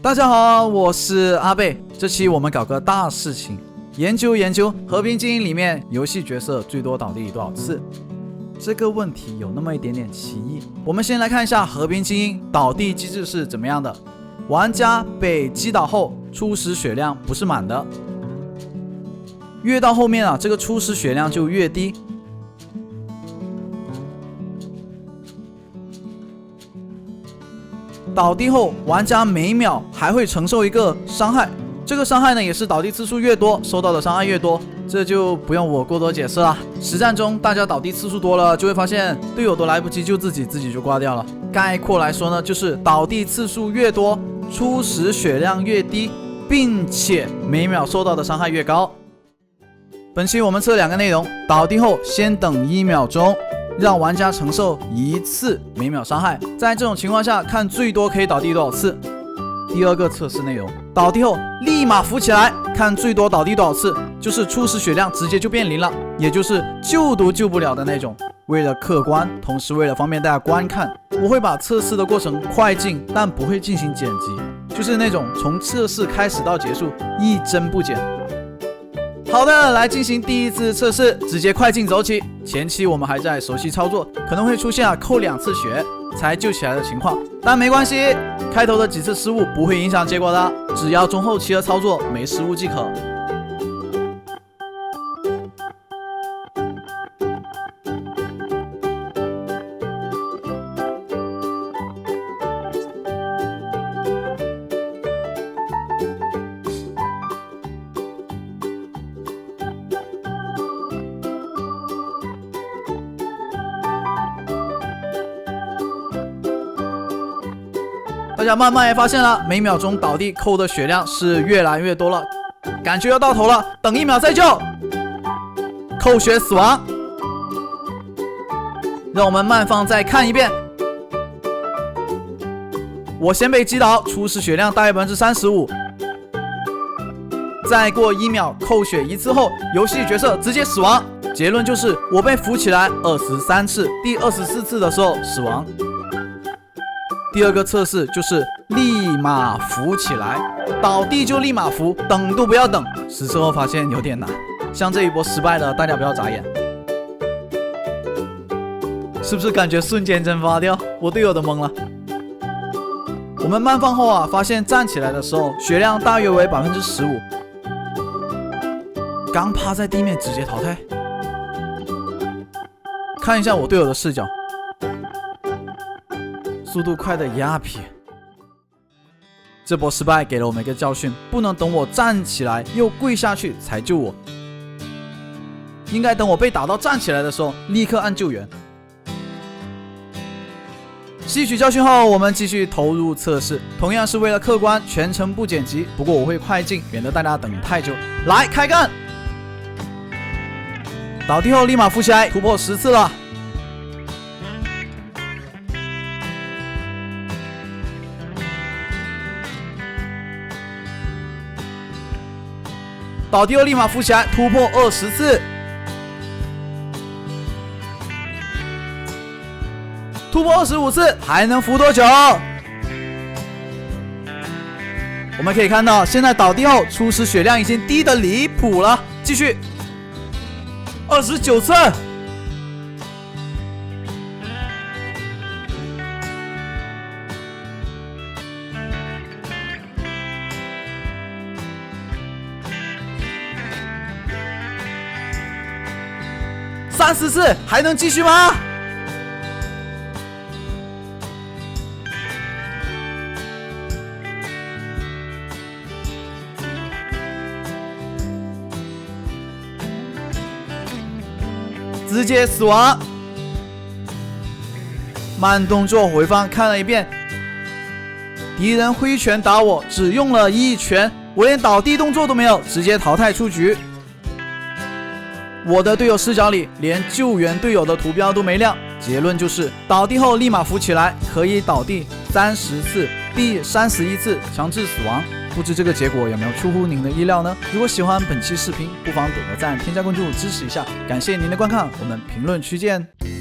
大家好，我是阿贝。这期我们搞个大事情，研究和平精英里面游戏角色最多倒地多少次。这个问题有那么一点点歧义。我们先来看一下和平精英倒地机制是怎么样的。玩家被击倒后，初始血量不是满的，越到后面这个初始血量就越低。倒地后，玩家每秒还会承受一个伤害，这个伤害呢也是倒地次数越多，受到的伤害越多，这就不用我过多解释了。实战中，大家倒地次数多了，就会发现队友都来不及救自己，自己就挂掉了。概括来说呢，就是倒地次数越多，初始血量越低，并且每秒受到的伤害越高。本期我们测2个内容：倒地后先等1秒钟。让玩家承受1次每秒伤害，在这种情况下看最多可以倒地多少次。第2个测试内容，倒地后立马扶起来，看最多倒地多少次，就是初始血量直接就变0了，也就是救都救不了的那种。为了客观，同时为了方便大家观看，我会把测试的过程快进，但不会进行剪辑，就是那种从测试开始到结束一帧不减。好的，来进行第1次测试，直接快进走起。前期我们还在熟悉操作，可能会出现扣2次血才救起来的情况，但没关系，开头的几次失误不会影响结果的，只要中后期的操作没失误即可。大家慢慢也发现了，每秒钟倒地扣的血量是越来越多了，感觉要到头了，等1秒再救，扣血死亡。让我们慢放再看一遍。我先被击倒，初始血量大约35%，再过1秒扣血1次后，游戏角色直接死亡。结论就是我被扶起来23次，第24次的时候死亡。第2个测试就是立马扶起来，倒地就立马扶，等都不要等。实测后发现有点难，像这一波失败了，大家不要眨眼。是不是感觉瞬间蒸发掉？我队友都懵了。我们慢放后发现站起来的时候血量大约为15%，刚趴在地面直接淘汰。看一下我队友的视角。速度快的鸭皮，这波失败给了我们一个教训，不能等我站起来又跪下去才救我，应该等我被打到站起来的时候立刻按救援。吸取教训后，我们继续投入测试，同样是为了客观，全程不剪辑，不过我会快进，免得大家等太久。来开干！倒地后立马扶起来，突破10次了。倒地后立马扶起来，突破20次，突破25次，还能扶多久？我们可以看到，现在倒地后初始血量已经低得离谱了。继续，29次。30次，还能继续吗？直接死亡。慢动作回放看了一遍，敌人挥拳打我，只用了1拳，我连倒地动作都没有，直接淘汰出局。我的队友视角里连救援队友的图标都没亮，结论就是倒地后立马扶起来，可以倒地30次，第31次强制死亡。不知这个结果有没有出乎您的意料呢？如果喜欢本期视频，不妨点个赞，添加关注支持一下，感谢您的观看，我们评论区见。